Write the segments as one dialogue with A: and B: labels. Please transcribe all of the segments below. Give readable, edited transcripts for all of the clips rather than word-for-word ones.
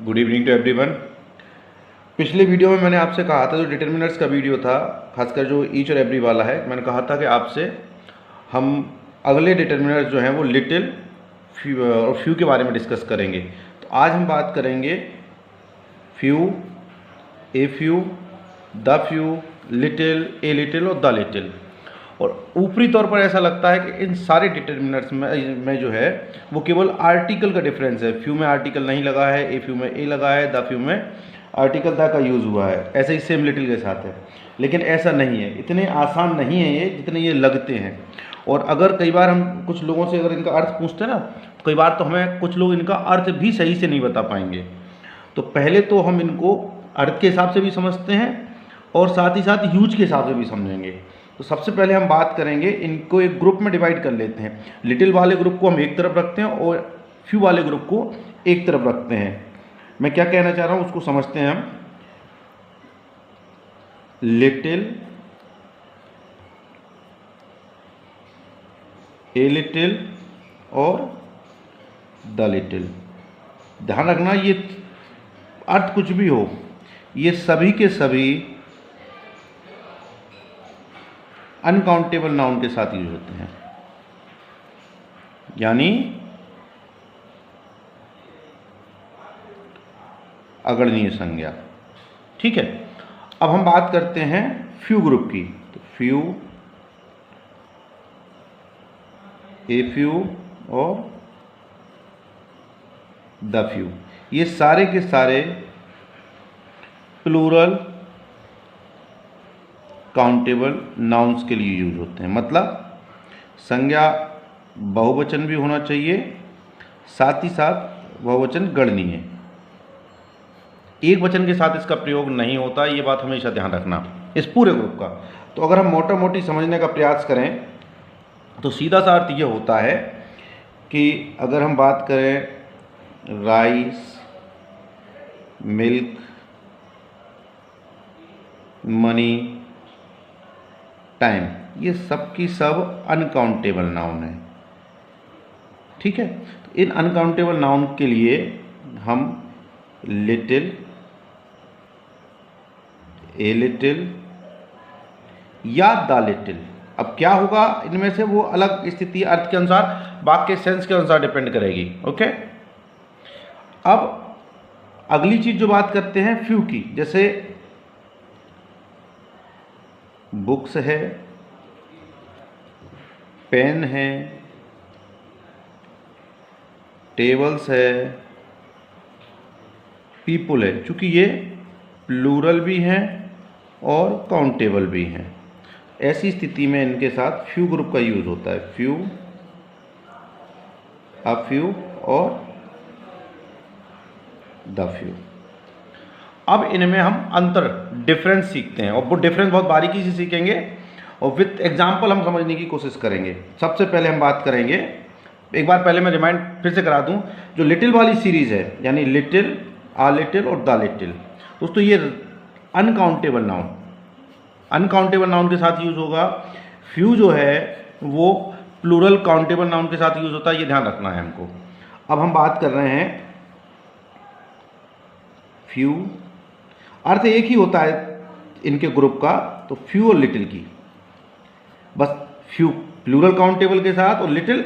A: Good evening to everyone. पिछले video में मैंने आपसे कहा था, जो डिटर्मिनर्स का वीडियो था, खासकर जो ईच और एवरी वाला है, मैंने कहा था कि आपसे हम अगले डिटर्मिनर्स जो हैं वो लिटिल और फ्यू के बारे में डिस्कस करेंगे। तो आज हम बात करेंगे few, a few, the few, little, a little और द लिटिल। और ऊपरी तौर पर ऐसा लगता है कि इन सारे डिटर्मिनर्स में जो है वो केवल आर्टिकल का डिफरेंस है। फ्यू में आर्टिकल नहीं लगा है, ए फ्यू में ए लगा है, द फ्यू में आर्टिकल द का यूज़ हुआ है। ऐसे ही सेम लिटिल के साथ है, लेकिन ऐसा नहीं है। इतने आसान नहीं है ये जितने ये लगते हैं। और अगर कई बार हम कुछ लोगों से अगर इनका अर्थ पूछते हैं ना, तो कई बार तो हमें कुछ लोग इनका अर्थ भी सही से नहीं बता पाएंगे। तो पहले तो हम इनको अर्थ के हिसाब से भी समझते हैं और साथ ही साथ यूज के हिसाब से भी समझेंगे। तो सबसे पहले हम बात करेंगे, इनको एक ग्रुप में डिवाइड कर लेते हैं। लिटिल वाले ग्रुप को हम एक तरफ रखते हैं और फ्यू वाले ग्रुप को एक तरफ रखते हैं। मैं क्या कहना चाह रहा हूँ उसको समझते हैं हम। लिटिल, ए लिटिल और द लिटिल। ध्यान रखना, ये अर्थ कुछ भी हो, ये सभी के सभी अनकाउंटेबल नाउन के साथ यूज होते हैं, यानी अगणनीय संज्ञा। ठीक है, अब हम बात करते हैं फ्यू ग्रुप की। तो फ्यू, ए फ्यू और द फ्यू, ये सारे के सारे प्लूरल काउंटेबल नाउन्स के लिए यूज होते हैं। मतलब संज्ञा बहुवचन भी होना चाहिए, साथ ही साथ बहुवचन गणनीय। एक वचन के साथ इसका प्रयोग नहीं होता, ये बात हमेशा ध्यान रखना इस पूरे ग्रुप का। तो अगर हम मोटा मोटी समझने का प्रयास करें तो सीधा सा अर्थ ये होता है कि अगर हम बात करें राइस, मिल्क, मनी, टाइम, ये सब की सब अनकाउंटेबल नाउन है। ठीक है, तो इन अनकाउंटेबल नाउन के लिए हम लिटिल, ए लिटिल या द लिटिल, अब क्या होगा इनमें से वो अलग स्थिति अर्थ के अनुसार, वाक्य सेंस के अनुसार डिपेंड करेगी। ओके, अब अगली चीज जो बात करते हैं फ्यू की, जैसे बुक्स है, पेन है, टेबल्स है, पीपुल है। चूंकि ये प्लूरल भी हैं और काउंटेबल भी हैं, ऐसी स्थिति में इनके साथ फ्यू ग्रुप का यूज होता है। फ्यू, अ फ्यू और द फ्यू। अब इनमें हम अंतर, डिफरेंस सीखते हैं, और वो डिफरेंस बहुत बारीकी से सीखेंगे और विथ एग्जाम्पल हम समझने की कोशिश करेंगे। सबसे पहले हम बात करेंगे, एक बार पहले मैं रिमाइंड फिर से करा दूं, जो लिटिल वाली सीरीज है, यानी लिटिल, आ लिटिल और द लिटिल, दोस्तों ये अनकाउंटेबल नाउन, अनकाउंटेबल नाउन के साथ यूज होगा। फ्यू जो है वो प्लूरल काउंटेबल नाउन के साथ यूज होता है, ये ध्यान रखना है हमको। अब हम बात कर रहे हैं फ्यू, अर्थ एक ही होता है इनके ग्रुप का, तो फ्यू और लिटिल की, बस फ्यू प्लूरल काउंटेबल के साथ और लिटिल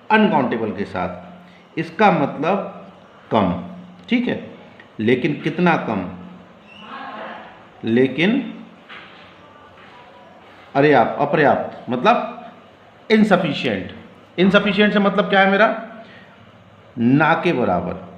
A: अनकाउंटेबल के साथ। इसका मतलब कम, ठीक है, लेकिन कितना कम, लेकिन अपर्याप्त, मतलब इनसफिशिएंट। इनसफिशिएंट से मतलब क्या है मेरा, ना के बराबर।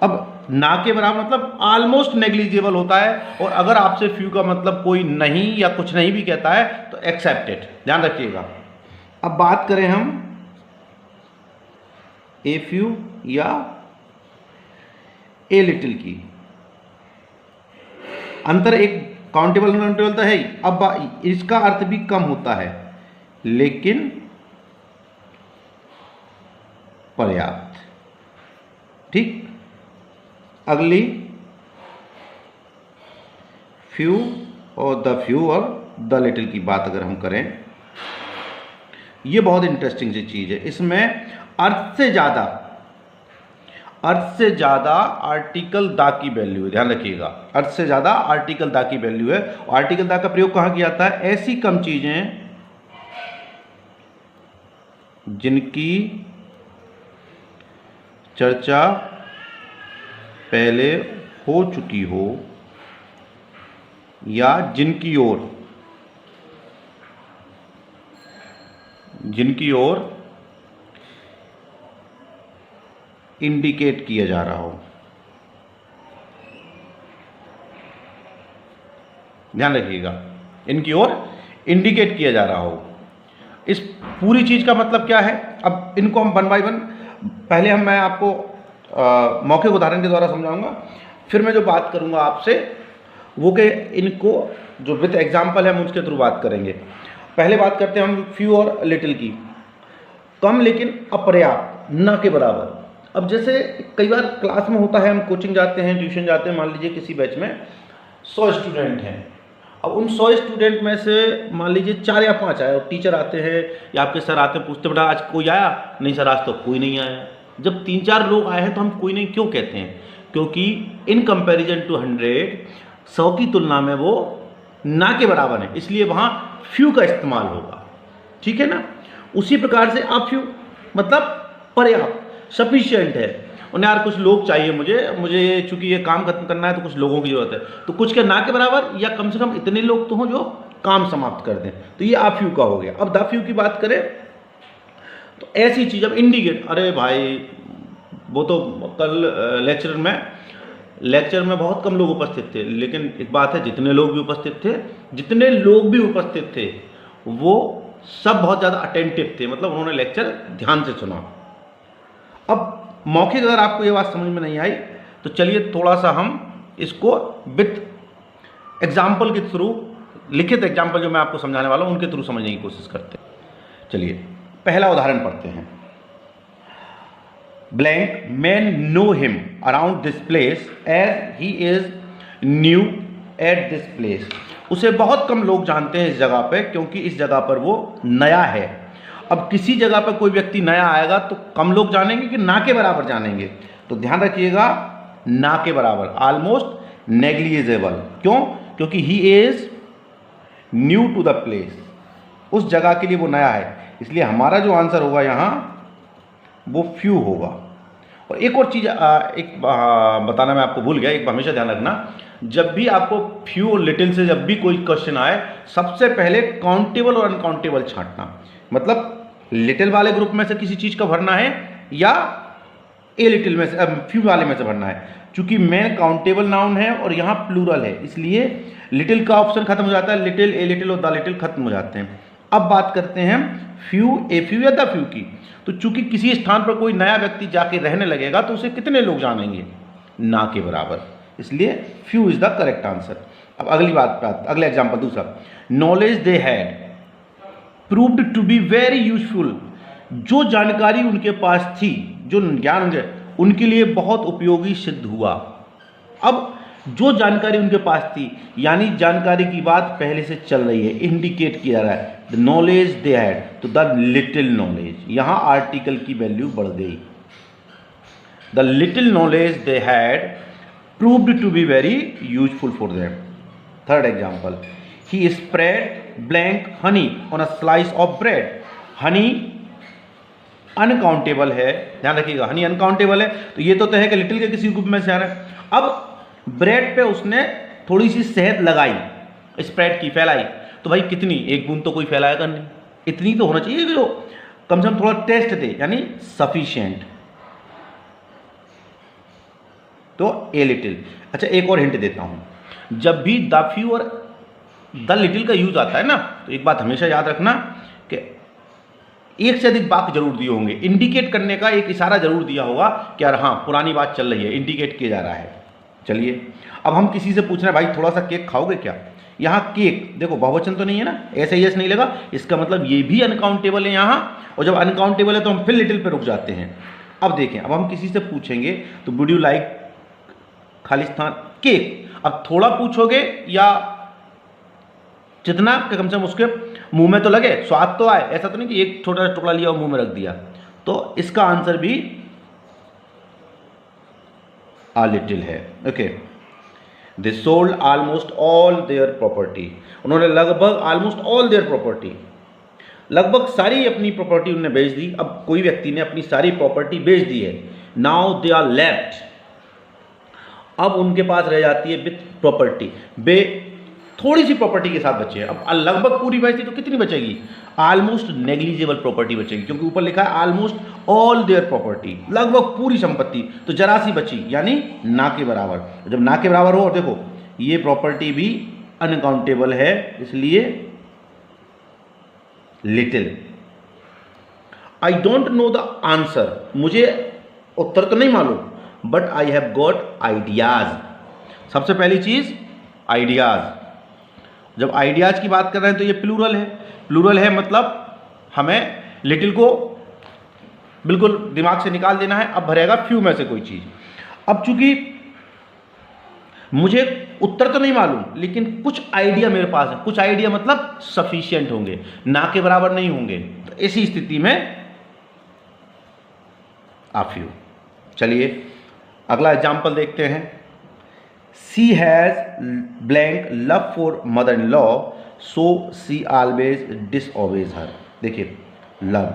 A: अब ना के बराबर मतलब ऑलमोस्ट नेग्लिजिबल होता है, और अगर आपसे फ्यू का मतलब कोई नहीं या कुछ नहीं भी कहता है तो एक्सेप्टेड, ध्यान रखिएगा। अब बात करें हम ए फ्यू या ए लिटिल की, अंतर एक काउंटेबल अनकाउंटेबल तो है ही, अब इसका अर्थ भी कम होता है लेकिन पर्याप्त। ठीक, अगली फ्यू और द फ्यू और द लिटिल की बात अगर हम करें, ये बहुत इंटरेस्टिंग सी चीज़ है। इसमें अर्थ से ज़्यादा अर्थ से ज़्यादा आर्टिकल दा की वैल्यू है, ध्यान रखिएगा, अर्थ से ज़्यादा आर्टिकल दा की वैल्यू है। आर्टिकल दा का प्रयोग कहाँ किया जाता है? ऐसी कम चीज़ें जिनकी चर्चा पहले हो चुकी हो या जिनकी ओर इंडिकेट किया जा रहा हो। ध्यान रखिएगा, इनकी ओर इंडिकेट किया जा रहा हो। इस पूरी चीज का मतलब क्या है? अब इनको हम वन बाय वन, पहले मैं आपको मौखिक उदाहरण के द्वारा समझाऊंगा, फिर मैं जो बात करूंगा आपसे वो कि इनको जो विद एग्जाम्पल है हम उसके थ्रू बात करेंगे। पहले बात करते हैं हम फ्यू और लिटिल की। कम लेकिन अपर्याप्त, न के बराबर। अब जैसे कई बार क्लास में होता है, हम कोचिंग जाते हैं, ट्यूशन जाते हैं, मान लीजिए किसी बैच में 100 स्टूडेंट हैं। अब उन 100 स्टूडेंट में से मान लीजिए 4 या 5 आए और टीचर आते हैं या आपके सर आते हैं, पूछते बेटा आज कोई आया? नहीं सर आज तो कोई नहीं आया। जब 3-4 लोग आए हैं तो हम कोई नहीं क्यों कहते हैं? क्योंकि इन कंपैरिजन टू 100 की तुलना में वो ना के बराबर है, इसलिए वहाँ फ्यू का इस्तेमाल होगा। ठीक है ना? उसी प्रकार से अ फ्यू मतलब पर्याप्त, सफिशिएंट है। और यार कुछ लोग चाहिए मुझे चूंकि ये काम खत्म करना है तो कुछ लोगों की जरूरत है, तो कुछ के ना के बराबर या कम से कम इतने लोग तो हों जो काम समाप्त कर दें, तो ये आ फ्यू का हो गया। अब द फ्यू की बात करें तो ऐसी चीज, अब इंडिकेट, अरे भाई वो तो कल लेक्चर में बहुत कम लोग उपस्थित थे, लेकिन एक बात है जितने लोग भी उपस्थित थे वो सब बहुत ज़्यादा अटेंटिव थे, मतलब उन्होंने लेक्चर ध्यान से सुना। अब मौखिक अगर आपको ये बात समझ में नहीं आई तो चलिए थोड़ा सा हम इसको विद एग्जाम्पल के थ्रू, लिखित एग्जाम्पल जो मैं आपको समझाने वाला हूँ उनके थ्रू समझने की कोशिश करते हैं। चलिए पहला उदाहरण पढ़ते हैं। Blank men know him around this place as he is new at this place. उसे बहुत कम लोग जानते हैं इस जगह पे, क्योंकि इस जगह पर वो नया है। अब किसी जगह पर कोई व्यक्ति नया आएगा तो कम लोग जानेंगे कि ना के बराबर जानेंगे? तो ध्यान रखिएगा, ना के बराबर, ऑलमोस्ट नेग्लिजिबल। क्यों? क्योंकि he is new to the place, उस जगह के लिए वो नया है, इसलिए हमारा जो आंसर होगा यहाँ वो फ्यू होगा। और एक और चीज़ बताना मैं आपको भूल गया, एक हमेशा ध्यान रखना, जब भी आपको फ्यू और लिटिल से जब भी कोई क्वेश्चन आए, सबसे पहले काउंटेबल और अनकाउंटेबल छांटना। मतलब लिटिल वाले ग्रुप में से किसी चीज़ का भरना है या ए लिटिल में से, फ्यू वाले में से भरना है। चूंकि मैन काउंटेबल नाउन है और यहाँ प्लूरल है, इसलिए लिटिल का ऑप्शन खत्म हो जाता है, लिटिल, ए लिटिल और द लिटिल खत्म हो जाते हैं। अब बात करते हैं फ्यू, ए फ्यू या द फ्यू की। तो चूंकि किसी स्थान पर कोई नया व्यक्ति जाके रहने लगेगा तो उसे कितने लोग जानेंगे? ना के बराबर, इसलिए few is the correct answer. अब अगली बात, अगला एग्जाम्पल दूसरा। Knowledge they had proved to be very useful. जो जानकारी उनके पास थी, जो ज्ञान उनके लिए बहुत उपयोगी सिद्ध हुआ। अब जो जानकारी उनके पास थी, यानी जानकारी की बात पहले से चल रही है, इंडिकेट किया रहा है, द नॉलेज दे हैड, तो द लिटिल नॉलेज, यहां आर्टिकल की वैल्यू बढ़ गई। The little knowledge they had proved to be very useful for them. Third example, he spread blank honey on a slice of bread. Honey uncountable है, ध्यान रखिएगा, Honey uncountable है, तो ये तो तय है कि लिटिल के किसी ग्रुप में से आ रहा है। अब ब्रेड पे उसने थोड़ी सी शहद लगाई, स्प्रेड की, फैलाई, तो भाई कितनी? एक बूंद तो कोई फैलाएगा नहीं, इतनी तो होना चाहिए कि जो कम से कम थोड़ा टेस्ट दे, यानी सफिशिएंट, तो ए लिटिल। अच्छा एक और हिंट देता हूं, जब भी द फ्यू और द लिटिल का यूज आता है ना, तो एक बात हमेशा याद रखना कि एक से अधिक वाक्य जरूर दिए होंगे, इंडिकेट करने का एक इशारा जरूर दिया होगा कि यार हाँ पुरानी बात चल रही है, इंडिकेट किया जा रहा है। चलिए अब हम किसी से पूछ रहे हैं, भाई थोड़ा सा केक खाओगे क्या? यहाँ केक देखो बहुवचन तो नहीं है ना, ऐसे ही नहीं लगा, इसका मतलब ये भी अनकाउंटेबल है यहाँ, और जब अनकाउंटेबल है तो हम फिर लिटिल पे रुक जाते हैं। अब देखें, अब हम किसी से पूछेंगे तो वुड यू लाइक खाली स्थान केक। अब थोड़ा पूछोगे या जितना कि कम से कम उसके मुंह में तो लगे, स्वाद तो आए, ऐसा तो नहीं कि एक छोटा सा टुकड़ा लिया और मुंह में रख दिया। तो इसका आंसर भी आ लिटिल है। Okay, they sold almost all their property, उन्होंने लगभग ऑलमोस्ट ऑल देयर प्रॉपर्टी, लगभग सारी अपनी प्रॉपर्टी उन्होंने बेच दी। अब कोई व्यक्ति ने अपनी सारी प्रॉपर्टी बेच दी है, नाउ दे आर लेफ्ट, अब उनके पास रह जाती है विथ प्रॉपर्टी, वे थोड़ी सी प्रॉपर्टी के साथ बचे हैं। अब लगभग पूरी बेचती तो कितनी बचेगी, ऑलमोस्ट नेग्लिजिबल प्रॉपर्टी बचेगी, क्योंकि ऊपर लिखा है ऑलमोस्ट ऑल देयर प्रॉपर्टी, लगभग पूरी संपत्ति, तो जरा सी बची, यानी ना के बराबर। जब ना के बराबर हो, और देखो ये प्रॉपर्टी भी अनकाउंटेबल है, इसलिए little. I don't know the answer, मुझे उत्तर तो नहीं मालूम, but I have got ideas. सबसे पहली चीज आइडियाज। जब आइडियाज की बात कर रहे हैं तो ये प्लूरल है, प्लूरल है मतलब हमें लिटिल को बिल्कुल दिमाग से निकाल देना है। अब भरेगा फ्यू में से कोई चीज। अब चूंकि मुझे उत्तर तो नहीं मालूम, लेकिन कुछ आइडिया मेरे पास है, कुछ आइडिया मतलब सफिशिएंट होंगे, ना के बराबर नहीं होंगे, तो ऐसी स्थिति में आ फ्यू। चलिए अगला एग्जाम्पल देखते हैं। She has blank love for mother in law, so she always disobeys her. देखिए लव,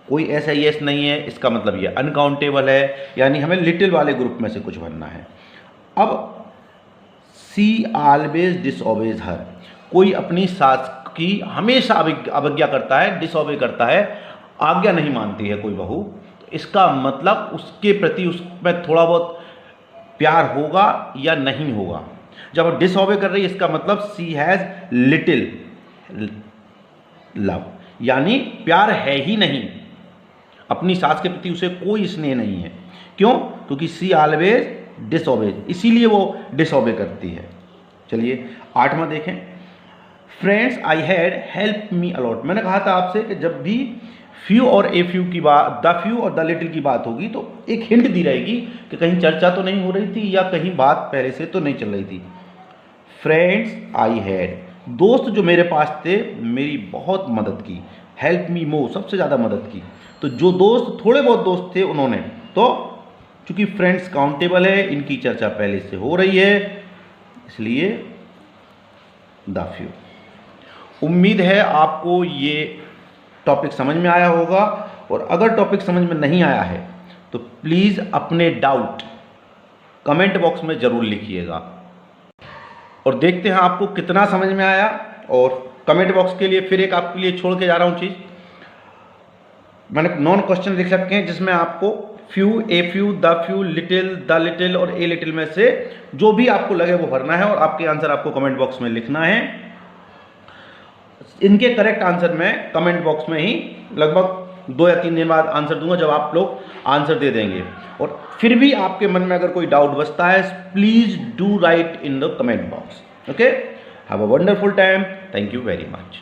A: कोई ऐसा यस नहीं है, इसका मतलब ये अनकाउंटेबल है, यानी हमें लिटिल वाले ग्रुप में से कुछ भरना है। अब सी ऑलवेज डिसओबेज हर, कोई अपनी सास की हमेशा अवज्ञा करता है, डिसओबे करता है, आज्ञा नहीं मानती है कोई बहू, तो इसका मतलब उसके प्रति उसमें थोड़ा बहुत प्यार होगा या नहीं होगा। जब डिसओबे कर रही है, इसका मतलब सी हैज लिटिल लव, यानी प्यार है ही नहीं, अपनी सास के प्रति उसे कोई स्नेह नहीं है। क्यों? क्योंकि सी ऑलवेज डिसओबेज, इसीलिए वो डिसओबे करती है। चलिए 8वां देखें। Friends I had help me a lot. मैंने कहा था आपसे कि जब भी फ्यू और ए फ्यू की बात, द फ्यू और द लिटिल की बात होगी तो एक हिंट दी रहेगी कि कहीं चर्चा तो नहीं हो रही थी या कहीं बात पहले से तो नहीं चल रही थी। फ्रेंड्स आई हैड, दोस्त जो मेरे पास थे मेरी बहुत मदद की, हेल्प मी मोर, सबसे ज़्यादा मदद की। तो जो दोस्त, थोड़े बहुत दोस्त थे उन्होंने, तो चूंकि फ्रेंड्स काउंटेबल है, इनकी चर्चा पहले से हो रही है, इसलिए द फ्यू। उम्मीद है आपको ये टॉपिक समझ में आया होगा, और अगर टॉपिक समझ में नहीं आया है तो प्लीज़ अपने डाउट कमेंट बॉक्स में ज़रूर लिखिएगा, और देखते हैं आपको कितना समझ में आया। और कमेंट बॉक्स के लिए फिर एक आपके लिए छोड़ के जा रहा हूँ चीज़, मैंने नॉन क्वेश्चन लिख रखे हैं जिसमें आपको few, a few, the few, little, the little और ए लिटिल में से जो भी आपको लगे वो भरना है, और आपके आंसर आपको कमेंट बॉक्स में लिखना है। इनके करेक्ट आंसर मैं कमेंट बॉक्स में ही लगभग 2 या 3 दिन बाद आंसर दूंगा, जब आप लोग आंसर दे देंगे। और फिर भी आपके मन में अगर कोई डाउट बचता है, please do right in the comment box. Okay, have a wonderful time, thank you very much.